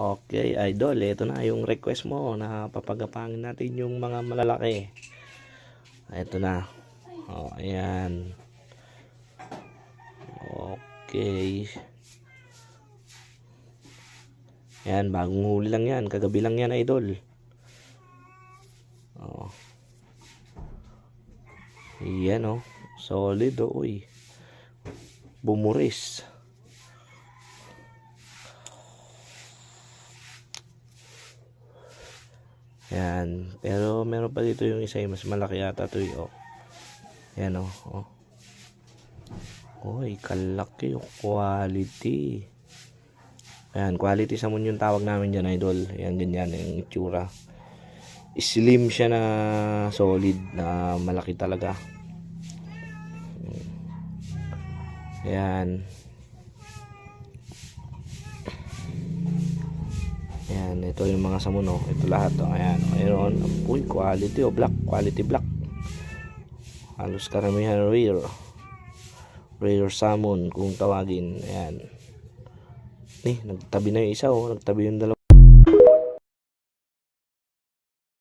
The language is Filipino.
Okay, idol, ito na yung request mo na papagapangin natin yung mga malalaki. Ito na. Oh, ayan. Okay. Ayan, bagong huli lang yan. Kagabi lang yan, idol. Oh. Ayan, oh. Solid, oh. Uy. Bumuris. Yan. Pero meron pa dito yung isa yung mas malaki yata ito. Oh. Yan, oh. Oh. Uy, kalaki yung quality. Ayan, quality salmon yung tawag namin dyan, idol. Ayan, ganyan yung itsura. Slim siya na solid na malaki talaga. Ayan. Ayan, ito yung mga salmon, oh. Ito lahat, oh. Ayan, mayroon. Uy, quality, oh. Black, quality black. Halos karamihan rare salmon kung tawagin. Ayan. Nagtabi na yung isa, oh. Nagtabi yung dalawa.